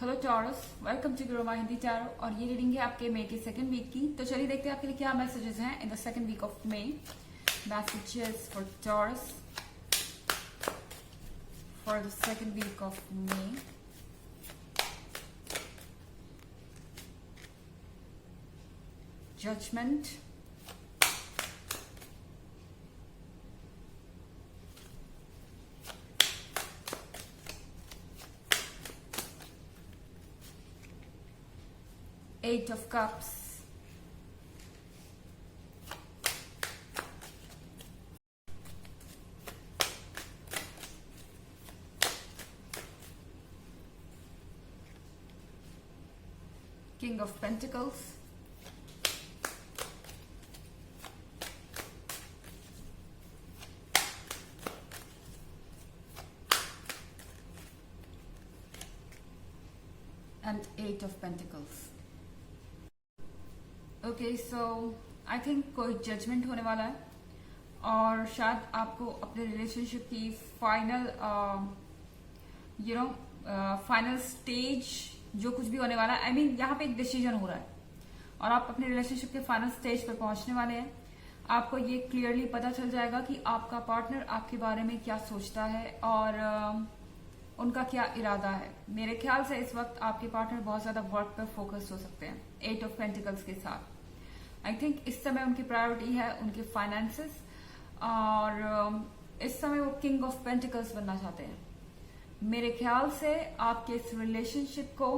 Hello Taurus, welcome to Gurumaa Hindi tarot. और ये reading है आपके मई के सेकंड वीक की। तो चलिए देखते हैं आपके लिए क्या मैसेजेस हैं in the second week of May. Messages for Taurus for the second week of May. Judgement, Eight of Cups, King of Pentacles, and Eight of Pentacles. Okay, so I think कोई judgement होने वाला है और शायद आपको अपने relationship की final final stage जो कुछ भी होने वाला है, आई मीन यहाँ पे एक डिसीजन हो रहा है और आप अपने रिलेशनशिप के फाइनल स्टेज पर पहुंचने वाले हैं। आपको ये क्लियरली पता चल जाएगा कि आपका पार्टनर आपके बारे में क्या सोचता है और उनका क्या इरादा है। मेरे ख्याल से इस वक्त आपके पार्टनर बहुत ज्यादा वर्क पर फोकस हो सकते हैं एट ऑफ पेंटिकल्स के साथ। आई थिंक इस समय उनकी प्रायोरिटी है उनके फाइनेंसेस और इस समय वो किंग ऑफ पेंटिकल्स बनना चाहते हैं। मेरे ख्याल से आपके इस रिलेशनशिप को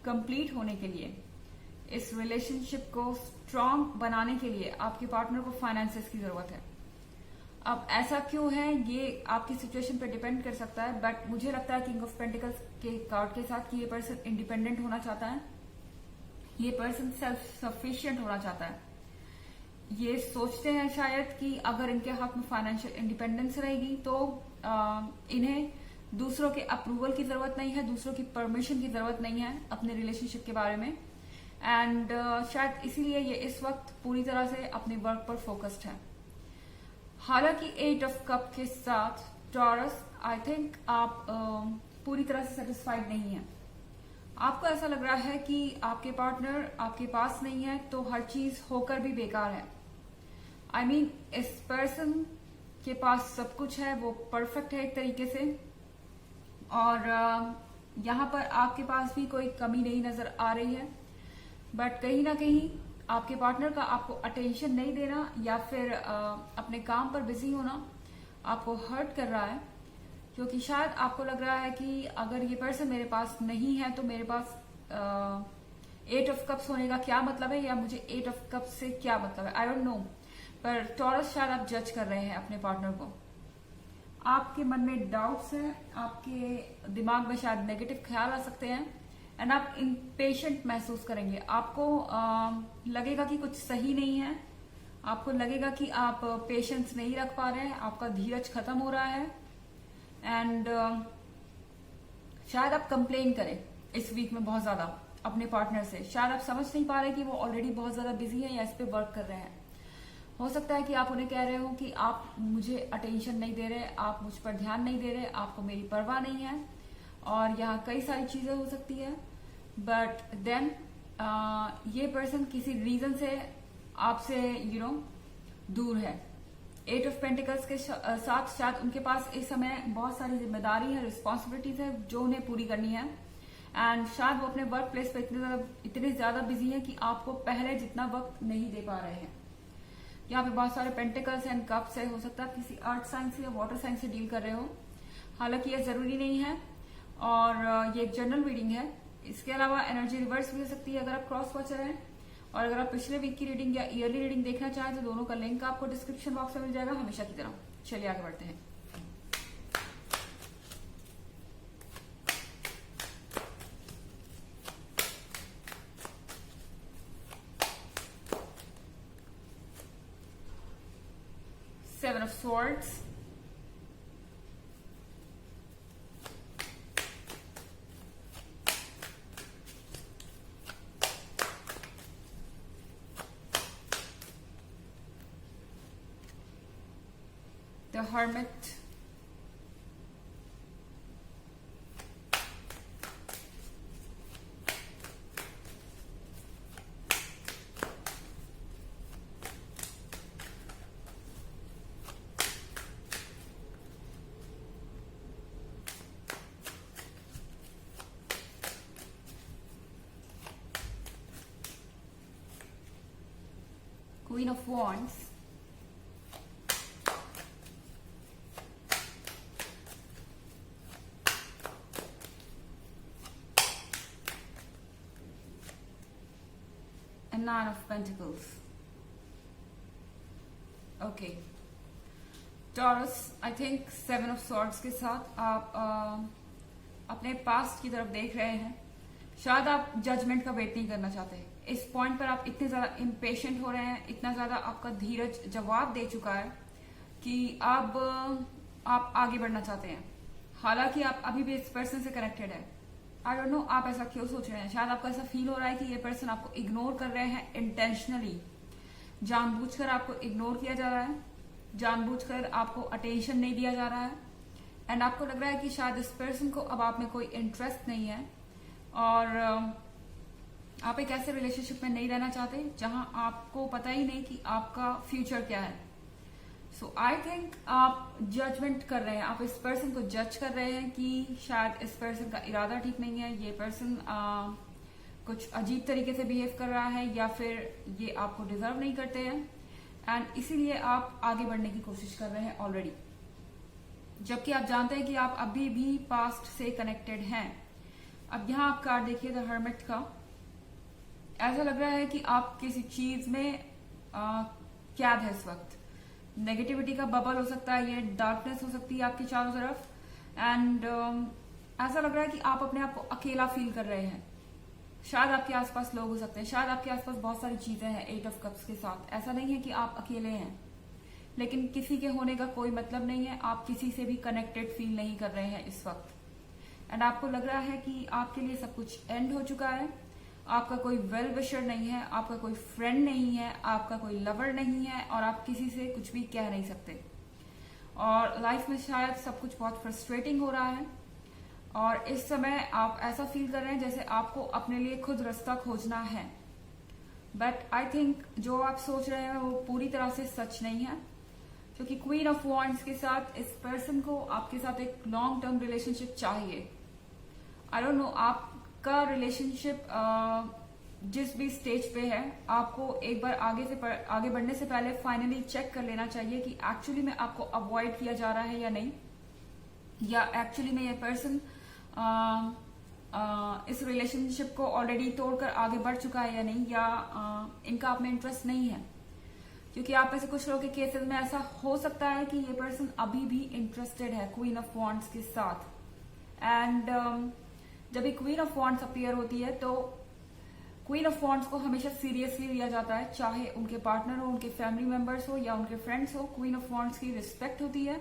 कंप्लीट होने के लिए, इस रिलेशनशिप को स्ट्रांग बनाने के लिए आपके पार्टनर को फाइनेंसेस की जरूरत है। अब ऐसा क्यों है ये आपकी सिचुएशन पर डिपेंड कर सकता है, बट मुझे लगता है किंग ऑफ पेंटिकल्स के कार्ड के साथ कि ये पर्सन इंडिपेंडेंट होना चाहता है, ये पर्सन सेल्फ सफिशिएंट होना चाहता है। ये सोचते हैं शायद कि अगर इनके हाथ में फाइनेंशियल इंडिपेंडेंस रहेगी तो इन्हें दूसरों के अप्रूवल की जरूरत नहीं है, दूसरों की परमिशन की जरूरत नहीं है अपने रिलेशनशिप के बारे में। एंड शायद इसीलिए ये इस वक्त पूरी तरह से अपने वर्क पर फोकस्ड है। हालांकि एट ऑफ कप के साथ टॉरस, आई थिंक आप पूरी तरह से सेटिस्फाइड नहीं है। आपको ऐसा लग रहा है कि आपके पार्टनर आपके पास नहीं है तो हर चीज होकर भी बेकार है। आई मीन इस पर्सन के पास सब कुछ है, वो परफेक्ट है एक तरीके से, और यहाँ पर आपके पास भी कोई कमी नहीं नजर आ रही है। बट कहीं ना कहीं आपके पार्टनर का आपको अटेंशन नहीं देना या फिर अपने काम पर बिजी होना आपको हर्ट कर रहा है, क्योंकि शायद आपको लग रहा है कि अगर ये पर्सन मेरे पास नहीं है तो मेरे पास एट ऑफ कप्स होने का क्या मतलब है, या मुझे एट ऑफ कप्स से क्या मतलब है, आई डोंट नो। पर टॉरस शायद आप जज कर रहे हैं अपने पार्टनर को। आपके मन में डाउट्स हैं, आपके दिमाग में शायद नेगेटिव ख्याल आ सकते हैं एंड आप इम्पेशेंट महसूस करेंगे। आपको लगेगा कि कुछ सही नहीं है, आपको लगेगा कि आप पेशेंस नहीं रख पा रहे हैं, आपका धीरज खत्म हो रहा है एंड शायद आप कंप्लेन करें इस वीक में बहुत ज्यादा अपने पार्टनर से। शायद आप समझ नहीं पा रहे कि वो ऑलरेडी बहुत ज्यादा बिजी है या इस पे वर्क कर रहे हैं। हो सकता है कि आप उन्हें कह रहे हो कि आप मुझे अटेंशन नहीं दे रहे, आप मुझ पर ध्यान नहीं दे रहे, आपको मेरी परवाह नहीं है, और यहाँ कई सारी चीजें हो सकती है। बट देन ये पर्सन किसी रीजन से आपसे दूर है। एट ऑफ पेंटिकल्स के साथ शायद उनके पास इस समय बहुत सारी जिम्मेदारी है, रिस्पॉन्सिबिलिटीज है जो उन्हें पूरी करनी है एंड शायद वो अपने वर्क प्लेस पे इतने ज्यादा बिजी है कि आपको पहले जितना वक्त नहीं दे पा रहे हैं। यहाँ पे बहुत सारे पेंटिकल्स एंड कप्स है, हो सकता है किसी अर्थ साइंस या वाटर साइंस से डील कर रहे हो। हालांकि यह जरूरी नहीं है और ये एक जनरल रीडिंग है। इसके अलावा एनर्जी रिवर्स भी हो सकती है अगर आप क्रॉस वॉचर हैं, और अगर आप पिछले वीक की रीडिंग या ईयरली रीडिंग देखना चाहें तो दोनों का लिंक आपको डिस्क्रिप्शन बॉक्स में मिल जाएगा हमेशा की तरह। चलिए आगे बढ़ते हैं। Seven of Swords, the Hermit, Queen of Wands, and Nine of Pentacles. Okay taurus, I think seven of swords के साथ आप अपने पास्ट की तरफ देख रहे हैं। शायद आप जजमेंट का वेट नहीं करना चाहते। इस पॉइंट पर आप इतने ज्यादा इम्पेशेंट हो रहे हैं, इतना ज्यादा आपका धीरज जवाब दे चुका है कि अब आप आगे बढ़ना चाहते हैं। हालांकि आप अभी भी इस पर्सन से कनेक्टेड है। आई डोंट नो आप ऐसा क्यों सोच रहे हैं। शायद आपको ऐसा फील हो रहा है कि ये पर्सन आपको इग्नोर कर रहे हैं इंटेंशनली। जानबूझकर आपको इग्नोर किया जा रहा है, जानबूझकर आपको अटेंशन नहीं दिया जा रहा है, एंड आपको लग रहा है कि शायद इस पर्सन को अब आप में कोई इंटरेस्ट नहीं है और आप एक ऐसे रिलेशनशिप में नहीं रहना चाहते जहां आपको पता ही नहीं कि आपका फ्यूचर क्या है। सो आई थिंक आप जजमेंट कर रहे हैं, आप इस पर्सन को जज कर रहे हैं कि शायद इस पर्सन का इरादा ठीक नहीं है, ये पर्सन कुछ अजीब तरीके से बिहेव कर रहा है या फिर ये आपको डिजर्व नहीं करते हैं, एंड इसीलिए आप आगे बढ़ने की कोशिश कर रहे हैं ऑलरेडी, जबकि आप जानते हैं कि आप अभी भी पास्ट से कनेक्टेड हैं। अब यहां आप कार्ड देखिए द हर्मिट का। ऐसा लग रहा है कि आप किसी चीज में कैद है इस वक्त। नेगेटिविटी का बबल हो सकता है, ये डार्कनेस हो सकती है आपके चारों तरफ, एंड ऐसा लग रहा है कि आप अपने आप को अकेला फील कर रहे हैं। शायद आपके आसपास लोग हो सकते हैं, शायद आपके आसपास बहुत सारी चीजें हैं एट ऑफ कप्स के साथ। ऐसा नहीं है कि आप अकेले हैं, लेकिन किसी के होने का कोई मतलब नहीं है। आप किसी से भी कनेक्टेड फील नहीं कर रहे हैं इस वक्त, एंड आपको लग रहा है कि आपके लिए सब कुछ एंड हो चुका है। आपका कोई वेल विशर नहीं है, आपका कोई फ्रेंड नहीं है, आपका कोई लवर नहीं है, और आप किसी से कुछ भी कह नहीं सकते। और लाइफ में शायद सब कुछ बहुत फ्रस्ट्रेटिंग हो रहा है, और इस समय आप ऐसा फील कर रहे हैं जैसे आपको अपने लिए खुद रास्ता खोजना है। बट आई थिंक जो आप सोच रहे हैं वो पूरी तरह से सच नहीं है, क्योंकि क्वीन ऑफ वॉन्ड्स के साथ इस पर्सन को आपके साथ एक लॉन्ग टर्म रिलेशनशिप चाहिए। आई डोंट नो आपका रिलेशनशिप जिस भी स्टेज पे है, आपको एक बार आगे बढ़ने से पहले फाइनली चेक कर लेना चाहिए कि एक्चुअली में आपको अवॉइड किया जा रहा है या नहीं, या एक्चुअली में ये पर्सन इस रिलेशनशिप को ऑलरेडी तोड़कर आगे बढ़ चुका है या नहीं, या इनका आप में इंटरेस्ट नहीं है। क्योंकि आप में से कुछ लोगों के केसेस में ऐसा हो सकता है कि ये पर्सन अभी भी इंटरेस्टेड है क्वीन ऑफ वॉन्ड्स के साथ। एंड जब भी क्वीन ऑफ वॉन्ड्स अपीयर होती है तो क्वीन ऑफ वॉन्ड्स को हमेशा सीरियसली लिया जाता है, चाहे उनके पार्टनर हो, उनके फैमिली मेंबर्स हो, या उनके फ्रेंड्स हो। क्वीन ऑफ वॉन्ड्स की रिस्पेक्ट होती है।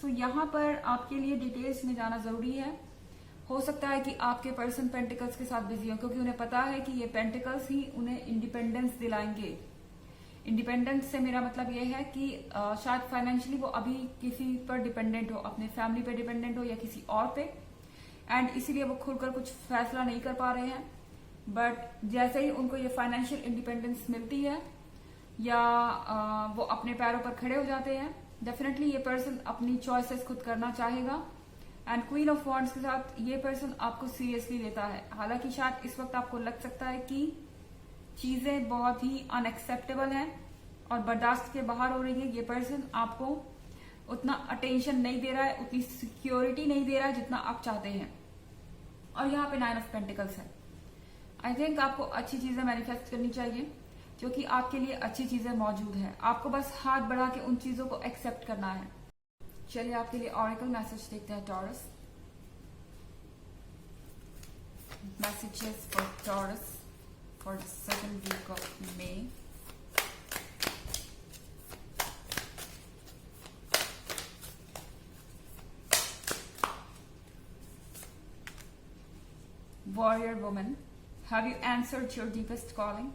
सो यहाँ पर आपके लिए डिटेल्स में जाना जरूरी है। हो सकता है कि आपके पर्सन पेंटिकल्स के साथ बिजी हो, क्योंकि उन्हें पता है कि ये पेंटिकल्स ही उन्हें इंडिपेंडेंस दिलाएंगे। इंडिपेंडेंस से मेरा मतलब ये है कि शायद फाइनेंशियली वो अभी किसी पर डिपेंडेंट हो, अपने फैमिली पे डिपेंडेंट हो या किसी और पे, एंड इसीलिए वो खुलकर कुछ फैसला नहीं कर पा रहे हैं। बट जैसे ही उनको ये फाइनेंशियल इंडिपेंडेंस मिलती है या वो अपने पैरों पर खड़े हो जाते हैं, डेफिनेटली ये पर्सन अपनी चॉइसेस खुद करना चाहेगा। एंड क्वीन ऑफ वॉन्ड्स के साथ ये पर्सन आपको सीरियसली लेता है। हालांकि शायद इस वक्त आपको लग सकता है कि चीजें बहुत ही अनएक्सेप्टेबल हैं और बर्दाश्त के बाहर हो रही है। ये पर्सन आपको उतना अटेंशन नहीं दे रहा है, उतनी सिक्योरिटी नहीं दे रहा है जितना आप चाहते हैं। और यहाँ पे नाइन ऑफ पेंटिकल्स है। आई थिंक आपको अच्छी चीजें मैनिफेस्ट करनी चाहिए, क्योंकि आपके लिए अच्छी चीजें मौजूद है। आपको बस हाथ बढ़ा के उन चीजों को एक्सेप्ट करना है। चलिए आपके लिए ऑरेकल मैसेज देखते हैं taurus. Messages for taurus for the second week of May. Warrior woman, have you answered your deepest calling?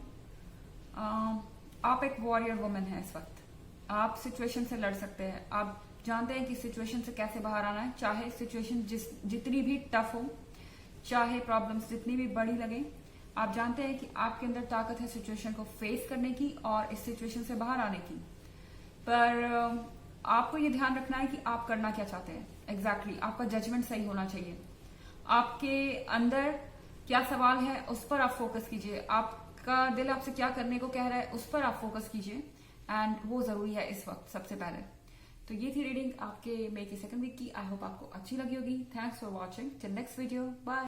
आप एक वॉरियर वुमन है इस वक्त। आप सिचुएशन से लड़ सकते हैं। आप जानते हैं कि सिचुएशन से कैसे बाहर आना है, चाहे सिचुएशन जितनी भी टफ हो, चाहे प्रॉब्लम्स जितनी भी बड़ी लगे। आप जानते हैं कि आपके अंदर ताकत है सिचुएशन को फेस करने की और इस सिचुएशन से बाहर आने की। पर आपको ये ध्यान रखना है कि आप करना क्या चाहते हैं एग्जैक्टली। आपका जजमेंट सही होना चाहिए। आपके अंदर क्या सवाल है उस पर आप फोकस कीजिए। आप आपका दिल आपसे क्या करने को कह रहा है उस पर आप फोकस कीजिए, एंड वो जरूरी है इस वक्त सबसे पहले। तो ये थी रीडिंग आपके मई की सेकंड वीक की। आई होप आपको अच्छी लगी होगी। Thanks for watching. Till next video, bye.